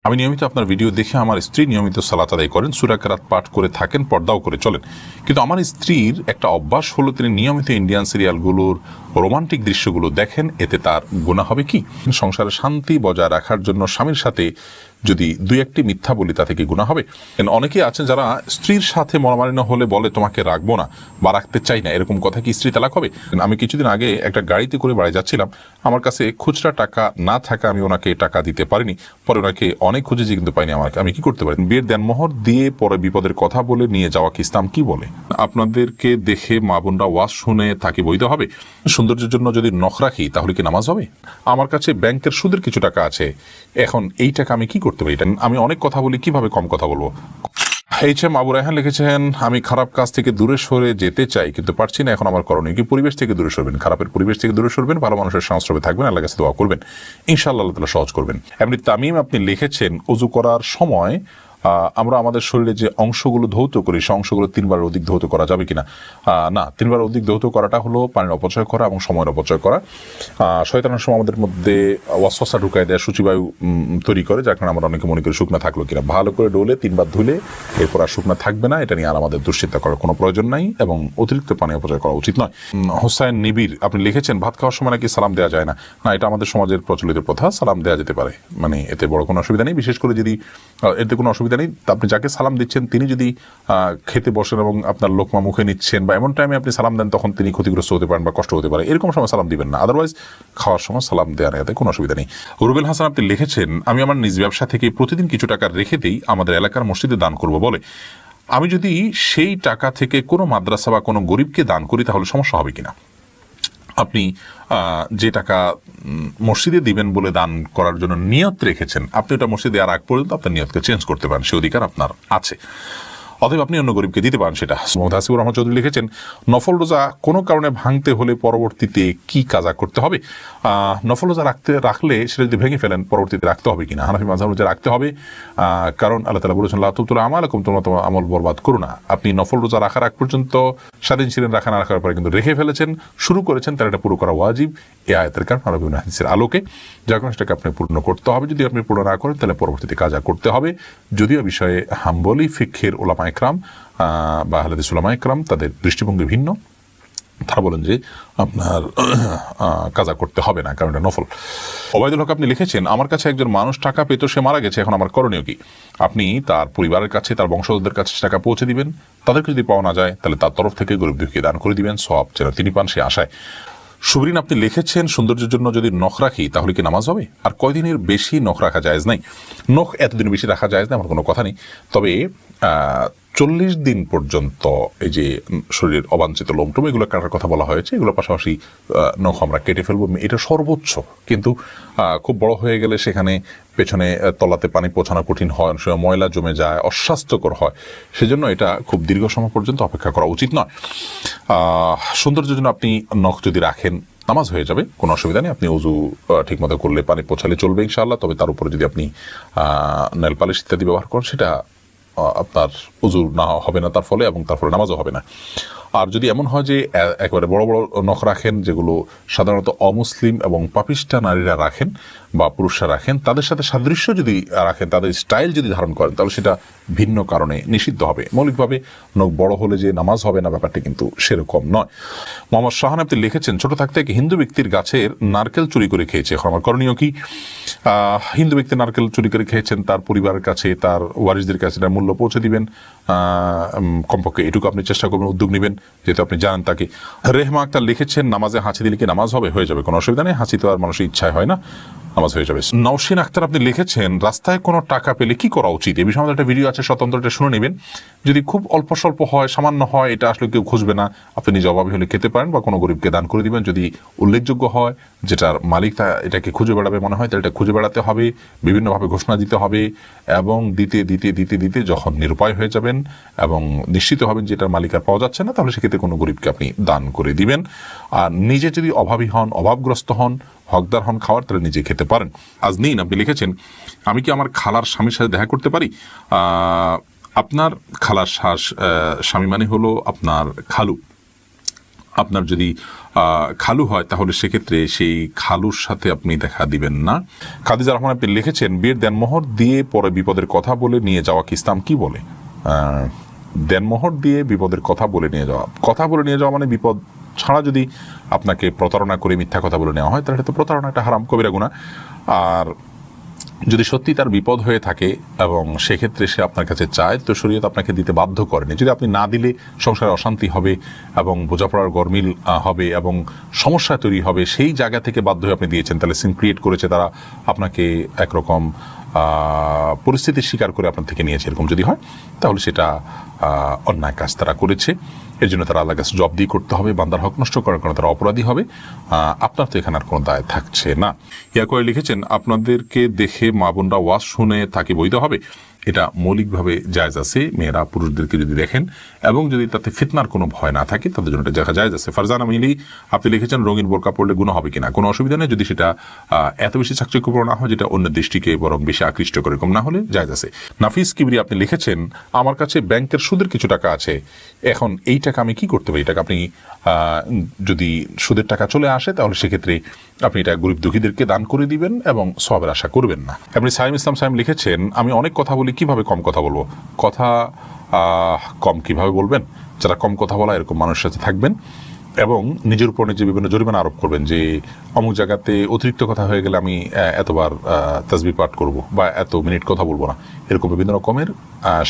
আমি নিয়মিত আপনার ভিডিও দেখে আমার স্ত্রী নিয়মিত সালাত আদায় করেন, সূরা কেরাত পাঠ করে থাকেন, পর্দাও করে চলেন। কিন্তু আমার স্ত্রীর একটা অভ্যাস হলো তিনি নিয়মিত ইন্ডিয়ান সিরিয়ালগুলোর রোমান্টিক দৃশ্যগুলো দেখেন। এতে তার গুনাহ হবে কি? সংসারে শান্তি বজায় রাখার জন্য স্বামীর সাথে যদি দুই একটি মিথ্যা বলি তাতে কি গুনাহ হবে? অনেকেই আছেন যারা স্ত্রীর সাথে মনোমালিন্য হলে বলে তোমাকে রাখবো না বা রাখতে চাই না, এরকম কথা কি স্ত্রী তালাক হবে? আমি কিছুদিন আগে একটা গাড়িতে করে বাড়ি যাচ্ছিলাম, আমার কাছে খুচরা টাকা না থাকা আমি ওনাকে টাকা দিতে পারিনি। পরে ওনাকে অনেক খুঁজেছি কিন্তু পাইনি। আমি কি করতে পারি? বিয়ের দেনমোহর দিয়ে পরে বিপদের কথা বলে নিয়ে যাওয়া কি ইসলাম কি বলে? আপনাদেরকে দেখে মা বোনরা ওয়াজ শুনে তাকে বৈধ হবে? সৌন্দর্যের জন্য যদি নখ রাখি তাহলে কি নামাজ হবে? আমার কাছে ব্যাংকের সুদের কিছু টাকা আছে, এখন এই টাকা আমি কি করতে পারি? আমি অনেক কথা বলি, কিভাবে কম কথা বলবো? এইচএম আবু রায়হান লিখেছেন, আমি খারাপ কাজ থেকে দূরে সরে যেতে চাই কিন্তু পারছি না, এখন আমার করণীয় কি? পরিবেশ থেকে দূরে সরবেন, খারাপের পরিবেশ থেকে দূরে সরবেন, ভালো মানুষের সংস্রবে থাকবেন, আল্লাহর কাছে দোয়া করবেন, ইনশাআল্লাহ আল্লাহ তাআলা সহজ করবেন। এমনি তামিম আপনি লিখেছেন, ওযু করার সময় আমরা আমাদের শরীরে যে অংশগুলো ধৌত করি সে অংশগুলো 3 বারের অধিক ধৌত করা যাবে কিনা? না, 3 বারের অধিক ধৌত করাটা হলো পানির অপচয় করা এবং সময়ের অপচয় করা। শয়তানের সময় আমাদের মধ্যে ওয়াসওয়াসা ঢুকায় দেয়, সূচিবায়ু তৈরি করে, যার কারণে আমরা অনেকে মনে করি শুকনা থাকলো কিনা। ভালো করে ডোলে 3 বার ধুলে এরপর আর শুকনা থাকবে না, এটা নিয়ে আর আমাদের দুশ্চিন্তা করার কোনো প্রয়োজন নাই এবং অতিরিক্ত পানি অপচয় করা উচিত নয়। হোসাইন নিবির আপনি লিখেছেন, ভাত খাওয়ার সময় নাকি সালাম দেওয়া যায় না। না, এটা আমাদের সমাজের প্রচলিত প্রথা, সালাম দেওয়া যেতে পারে, এতে বড় কোনো অসুবিধা নেই। বিশেষ করে যদি এতে কোনো অসুবিধা নেই, আপনি যাকে সালাম দিচ্ছেন তিনি যদি খেতে বসেন এবং আপনার লোকমা মুখে নিচ্ছেন বা এমন টাইমে আপনি সালাম দেন তখন তিনি ক্ষতিগ্রস্ত হতে পারেন বা কষ্ট হতে পারে, এরকম সময় সালাম দিবেন না। আদারওয়াইজ খাওয়ার সময় সালাম দেওয়ার এতে কোনো অসুবিধা নেই। রুবেল হাসান আপনি লিখেছেন, আমি আমার নিজ ব্যবসা থেকে প্রতিদিন কিছু টাকা রেখে দিই, আমাদের এলাকার মসজিদে দান করব বলে। আমি যদি সেই টাকা থেকে কোনো মাদ্রাসা বা কোনো গরিবকে দান করি তাহলে সমস্যা হবে কিনা? আপনি যে টাকা মসজিদে দিবেন বলে দান করার জন্য নিয়ত রেখেছেন, আপনি ওটা মসজিদে দেওয়ার আগ পর্যন্ত আপনার নিয়তকে চেঞ্জ করতে পারেন, সে অধিকার আপনার আছে। অতএব আপনি অন্য গরিবকে দিতে পারেন সেটা। মোহাম্মদ হাসিবুর রহমান চৌধুরী লিখেছেন, নফল রোজা কোনো কারণে ভাঙতে হলে পরবর্তীতে কি কাজা করতে হবে? নফল রোজা রাখলে সেটা যদি ভেঙে ফেলেন পরবর্তীতে রাখতে হবে কিনা? হানাফি মাযহাব অনুযায়ী রাখতে হবে, কারণ আল্লাহ তাআলা বলেছেন, লা তুবতিলু আমালাকুম, তোমরা তোমার আমল বরবাদ করো না। আপনি নফল রোজা রাখার আগ পর্যন্ত স্বাধীন ছিলেন, রাখা না রাখার পরে কিন্তু রেখে ফেলেছেন, শুরু করেছেন, তার এটা পুরো করা ওয়াজিব এই আয়াতের কারণ আর বিভিন্ন হাদিসের আলোকে, যার কারণে সেটাকে আপনি পূর্ণ করতে হবে। যদি আপনি পূর্ণ না করেন তাহলে পরবর্তীতে কাজা করতে হবে। যদিও বিষয়ে হাম্বলি ফিকহের উলামা ইকরাম বা আহলে হাদিস উলামা ইকরাম তাদের দৃষ্টিভঙ্গি ভিন্ন, তারা বলেন যে আপনার কাজা করতে হবে না, কারণ এটা নফল। ওবায়দুল হক আপনি লিখেছেন, আমার কাছে একজন মানুষ টাকা পেত, সে মারা গেছে, এখন আমার করণীয় কি? আপনি তার পরিবারের কাছে, তার বংশধরদের কাছে টাকা পৌঁছে দিবেন, তাদেরকে যদি পাওয়া না যায় তাহলে তার তরফ থেকে গরিব দুঃখীকে দান করে দিবেন, সওয়াব যেন তিনি পান সে আশায়। সুবরিন আপনি লিখেছেন, সৌন্দর্যের জন্য যদি নখ রাখি তাহলে কি নামাজ হবে? আর কয়দিনের বেশি নখ রাখা জায়েজ নাই? নখ এতদিন বেশি রাখা জায়েজ না, আমার কোনো কথা নেই, তবে 40 দিন পর্যন্ত এই যে শরীরের অবাঞ্ছিত লোমটোম এগুলো কাটার কথা বলা হয়েছে, এগুলোর পাশাপাশি নখ আমরা কেটে ফেলবো, এটা সর্বোচ্চ। কিন্তু খুব বড় হয়ে গেলে সেখানে পেছনে তলাতে পানি পৌঁছানো কঠিন হয়, অনেক সময় ময়লা জমে যায়, অস্বাস্থ্যকর হয়, সেজন্য এটা খুব দীর্ঘ সময় পর্যন্ত অপেক্ষা করা উচিত নয়। সৌন্দর্যের জন্য আপনি নখ যদি রাখেন নামাজ হয়ে যাবে, কোনো অসুবিধা নেই। আপনি ওযু ঠিক মতো করলে পানি পৌঁছালে চলবে ইনশাআল্লাহ, তবে তার উপরে যদি আপনি নেল পালিশ ইত্যাদি ব্যবহার করেন সেটা আপনার ওযু না হবে না তার ফলে, এবং তার ফলে নামাজও হবে না। আর যদি এমন হয় যে একেবারে বড় বড় নখ রাখেন, যেগুলো সাধারণত অমুসলিম এবং পাপিষ্ঠা নারীরা রাখেন বা পুরুষরা রাখেন, তাদের সাথে সাদৃশ্য যদি রাখেন, তাদের স্টাইল যদি ধারণ করেন, তাহলে সেটা ভিন্ন কারণে নিষিদ্ধ হবে। মৌলিকভাবে নখ বড় হলে যে নামাজ হবে না ব্যাপারটি কিন্তু সেরকম নয়। মোহাম্মদ শাহান আপনি লিখেছেন, ছোট থাকতে এক হিন্দু ব্যক্তির গাছের নারকেল চুরি করে খেয়েছে, এখন আমার করণীয় কি? হিন্দু ব্যক্তি নারকেল চুরি করে খেয়েছেন, তার পরিবারের কাছে, তার ওয়ারিসদের কাছে তার মূল্য পৌঁছে দিবেন, কমপক্ষে এটুকু আপনি চেষ্টা করবেন, উদ্যোগ নেবেন, যেহেতু আপনি জানেন তাকে। রেহমা আক্তার লিখেছেন, নামাজে হাঁচি দিলে কি নামাজ হবে? হয়ে যাবে, কোনো অসুবিধা নেই, হাঁচি তো আর মানুষের ইচ্ছায় হয় না, নামাজ হয়ে যাবে। নওশিন আক্তার আপনি লিখেছেন, রাস্তায় কোনো টাকা পেলে কি করা উচিত? এই বিষয়ে আমাদের একটা ভিডিও আছে, স্বতন্ত্র, এটা শুনে নেবেন। যদি খুব অল্প স্বল্প হয়, সামান্য হয়, এটা আসলে কেউ খুঁজবে না, আপনি নিজে অভাবী হলে খেতে পারেন বা কোনো গরিবকে দান করে দিবেন। যদি উল্লেখযোগ্য হয়, যেটার মালিক তা এটাকে খুঁজে বেড়াবে মনে হয়, তাহলে এটা খুঁজে বেড়াতে হবে, বিভিন্নভাবে ঘোষণা দিতে হবে, এবং দিতে দিতে দিতে দিতে যখন নিরুপায় হয়ে যাবেন এবং নিশ্চিত হবেন যে এটার মালিক আর পাওয়া যাচ্ছে না, তাহলে সেক্ষেত্রে কোনো গরিবকে আপনি দান করে দিবেন। আর নিজে যদি অভাবী হন, অভাবগ্রস্ত হন, হকদার হন খাওয়ার, তাহলে নিজে খেতে পারেন। আজনীন আপনি লিখেছেন, আমি কি আমার খালার স্বামীর সাথে দেখা করতে পারি? আপনার খালার স্বামী মানে হলো আপনার খালু, আপনার যদি খালু হয় তাহলে সেক্ষেত্রে সেই খালুর সাথে আপনি দেখা দিবেন না। খাদিজা রহমান আপনি লিখেছেন, বিয়ের দেনমোহর দিয়ে পরে বিপদের কথা বলে নিয়ে যাওয়া কি ইসলাম কি বলে? দেনমোহর দিয়ে বিপদের কথা বলে নিয়ে যাওয়া মানে বিপদ ছাড়া যদি আপনাকে প্রতারণা করে মিথ্যা কথা বলে নেওয়া হয় তাহলে তো প্রতারণা একটা হারাম কবিরা গুনাহ। আর যদি সত্যি তার বিপদ হয়ে থাকে এবং সেক্ষেত্রে সে আপনার কাছে চায়, তো শরীয়ত আপনাকে দিতে বাধ্য করেনি। যদি আপনি না দিলে সংসারে অশান্তি হবে এবং বোঝাপড়ার গরমিল হবে এবং সমস্যা তৈরি হবে, সেই জায়গা থেকে বাধ্য হয়ে আপনি দিয়েছেন, তাহলে সিন ক্রিয়েট করেছে তারা, আপনাকে একরকম পরিস্থিতির শিকার করে আপনার থেকে নিয়েছে, এরকম যদি হয় তাহলে সেটা অন্যায় কাজ তারা করেছে। এর জন্য তারা আল্লাহর কাছে জবাবদিহি করতে হবে, বান্দার হক নষ্ট করার কারণে তারা অপরাধী হবে। আপনার তো এখানে আর কোনো দায় থাকছে না। ইয়া করে লিখেছেন, আপনাদেরকে দেখে মা বোনরা ওয়াজ শুনে তাকে বৈধ হবে? এটা মৌলিকভাবে জায়েজ আছে। মেয়েরা পুরুষদেরকে যদি দেখেন এবং যদি তাতে ফিতনার কোনো ভয় না থাকে তাদের জন্য এটা দেখা জায়েজ আছে। ফারজানা মিলি আপনি লিখেছেন, রঙিন বোরকা পড়লে গুনাহ হবে কিনা? কোনো অসুবিধা নেই যদি সেটা এত বেশি চাকচিক্যপূর্ণ না হয় যেটা অন্য দৃষ্টিকে বরং বেশি আকৃষ্ট করে, এরকম না হলে জায়েজ আছে। নাফিস কিবরি আপনি লিখেছেন, আমার কাছে ব্যাংকের সুদের কিছু টাকা আছে, এখন এই টাকা আমি কি করতে পারি? এই টাকা আপনি যদি সুদের টাকা চলে আসে তাহলে সেক্ষেত্রে আপনি এটা গরিব দুঃখীদেরকে দান করে দিবেন এবং সওয়াবের আশা করবেন না। আপনি সাইম ইসলাম সাইম লিখেছেন, আমি অনেক কথা বলি, কিভাবে কম কথা বলবো? কথা কম কিভাবে বলবেন? যারা কম কথা বলা এরকম মানুষের সাথে থাকবেন এবং নিজের উপর নিজে বিভিন্ন জরিমানা আরোপ করবেন যে অমুক জায়গাতে অতিরিক্ত কথা হয়ে গেলে আমি এতবার তাসবিহ পাঠ করব বা এত মিনিট কথা বলবো না, এরকম বিভিন্ন রকমের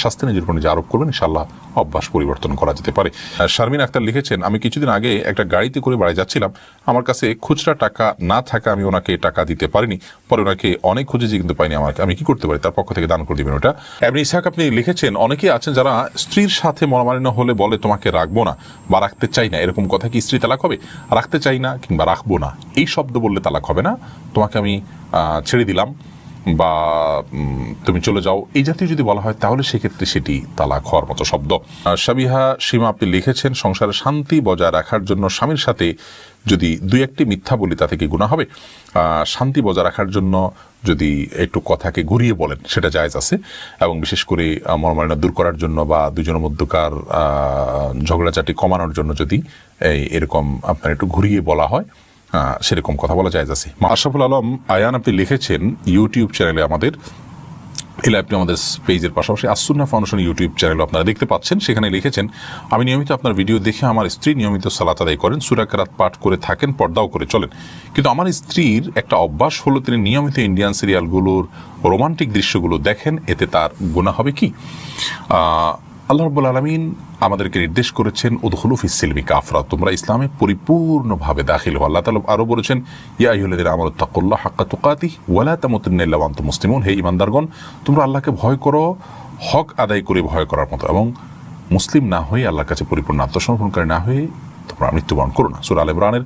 শাস্তি নিজের উপর নিজে আরোপ করবেন। ইনশাআল্লাহ অভ্যাস পরিবর্তন করা যেতে পারে। শারমিন আক্তার লিখেছেন, আমি কিছুদিন আগে একটা গাড়িতে করে বাড়ি যাচ্ছিলাম, আমার কাছে খুচরা টাকা না থাকা আমি ওনাকে টাকা দিতে পারিনি, পরে ওনাকে অনেক খুঁজেছি কিন্তু পাইনি, আমি কি করতে পারি? তার পক্ষ থেকে দান করে দিবেন ওটা। এমনি ইসহাক আপনি লিখেছেন, অনেকেই আছেন যারা স্ত্রীর সাথে মনোমালিন্য হলে বলে তোমাকে রাখবো না বা রাখতে চাই না, এরকম কথা কি স্ত্রী তালাক হবে? রাখতে চাই না কিংবা রাখবো না এই শব্দ বললে তালাক হবে না। তোমাকে আমি ছেড়ে দিলাম বা তুমি চলে যাও, এই জাতীয় যদি বলা হয় তাহলে সেক্ষেত্রে সেটি তালাক হওয়ার মতো শব্দ। সাবিহা সীমা আপনি লিখেছেন, সংসারে শান্তি বজায় রাখার জন্য স্বামীর সাথে যদি দুই একটি মিথ্যা বলি তাতে কি গুনাহ হবে? শান্তি বজায় রাখার জন্য যদি একটু কথাকে ঘুরিয়ে বলেন সেটা জায়েজ আছে, এবং বিশেষ করে মনোমালিন্য দূর করার জন্য বা দুজনের মধ্যকার ঝগড়াঝাটি কমানোর জন্য যদি এরকম আপনার একটু ঘুরিয়ে বলা হয় সেরকম কথা বলা জায়েজ আছে। আশরাফুল আলম আয়ান আপনি লিখেছেন, ইউটিউব চ্যানেলে আমাদের আপনি আমাদের পেজের পাশাপাশি আসুন্নাহ ফাউন্ডেশন ইউটিউব চ্যানেল আপনারা দেখতে পাচ্ছেন, সেখানে লিখেছেন, আমি নিয়মিত আপনার ভিডিও দেখে আমার স্ত্রী নিয়মিত সালাত আদায় করেন, সূরা কেরাত পাঠ করে থাকেন, পর্দাও করে চলেন, কিন্তু আমার স্ত্রীর একটা অভ্যাস হলো তিনি নিয়মিত ইন্ডিয়ান সিরিয়ালগুলোর রোমান্টিক দৃশ্যগুলো দেখেন, এতে তার গুনাহ হবে কি? আল্লাহ রাব্বুল আলামিন আমাদেরকে নির্দেশ করেছেন, উদখুলু ফিস সিলমি কাফরা, তোমরা ইসলামে পরিপূর্ণভাবে দাখিল হও। আল্লাহ তাআলা আরো বলেছেন, ইয়া আইয়ুহাল্লাযীনা আমানু তাকুল্লাহ হাক্কা তুকাতিহি ওয়া লা তামুতুন্না ইল্লা ওয়া আনতুম মুসলিমুন, হে ঈমানদারগণ তোমরা আল্লাহকে ভয় করো হক আদায় করে ভয় করার মতো, এবং মুসলিম না হয়ে আল্লাহর কাছে পরিপূর্ণ আত্মসমর্পণকারী না হয়ে তোমরা মৃত্যুবরণ করো না। সূরা আল ইমরানের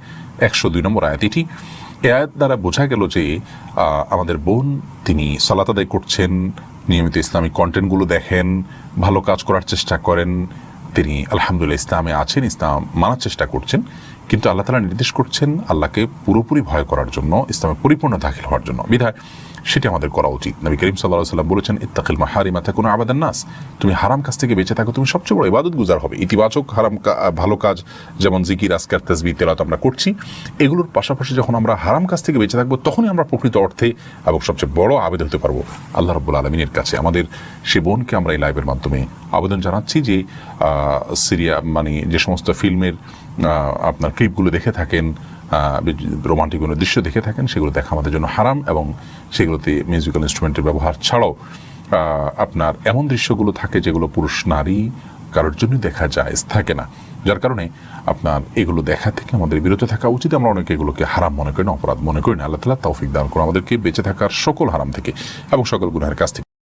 102 নম্বর আয়াত এটি। এই আয়াত দ্বারা বোঝা গেল যে আমাদের বোন তিনি সালাত আদায় করছেন, নিয়মিত ইসলামিক কন্টেন্টগুলো দেখেন, ভালো কাজ করার চেষ্টা করেন, তিনি আলহামদুলিল্লাহ ইসলামে আছেন, ইসলাম মানার চেষ্টা করছেন, কিন্তু আল্লাহ তাআলা নির্দেশ করছেন আল্লাহকে পুরোপুরি ভয় করার জন্য, ইসলামে পরিপূর্ণ দাখিল হওয়ার জন্য। বিধায় সেটি আমাদের করা উচিত। নবী করিম সাল্লাল্লাহু আলাইহি ওয়াসাল্লাম বলেছেন, ইত্তাকিল মাহারিমা তাকুনু আবাদান নাস, তুমি হারাম কাজ থেকে বেঁচে থাকো, তুমি সবচেয়ে বড় ইবাদত গুজার হবে। ইতিবাচক ভালো কাজ যেমন জিকির, আজকার, তাসবিহ, তেলাওয়াত আমরা করছি, এগুলোর পাশাপাশি যখন আমরা হারাম কাজ থেকে বেঁচে থাকবো তখনই আমরা প্রকৃত অর্থে এবং সবচেয়ে বড় আবেদ হতে পারবো আল্লাহ রাব্বুল আলামিনের কাছে। আমাদের সে বোনকে আমরা এই লাইভের মাধ্যমে আবেদন জানাচ্ছি যে যে সমস্ত ফিল্মের আপনার ক্লিপগুলো দেখে থাকেন, রোমান্টিক কোনো দৃশ্য দেখে থাকেন, সেগুলো দেখা আমাদের জন্য হারাম, এবং সেগুলোতে মিউজিক্যাল ইনস্ট্রুমেন্টের ব্যবহার ছাড়াও আপনার এমন দৃশ্যগুলো থাকে যেগুলো পুরুষ নারী কারোর জন্য দেখা যায় থাকে না, যার কারণে আপনার এগুলো দেখা থেকে আমাদের বিরত থাকা উচিত। আমরা অনেকে এগুলোকে হারাম মনে করি না, অপরাধ মনে করি না। আল্লাহ তাআলা তৌফিক দান করুন আমাদেরকে বেঁচে থাকার সকল হারাম থেকে এবং সকল গুনাহের কাছ থেকে।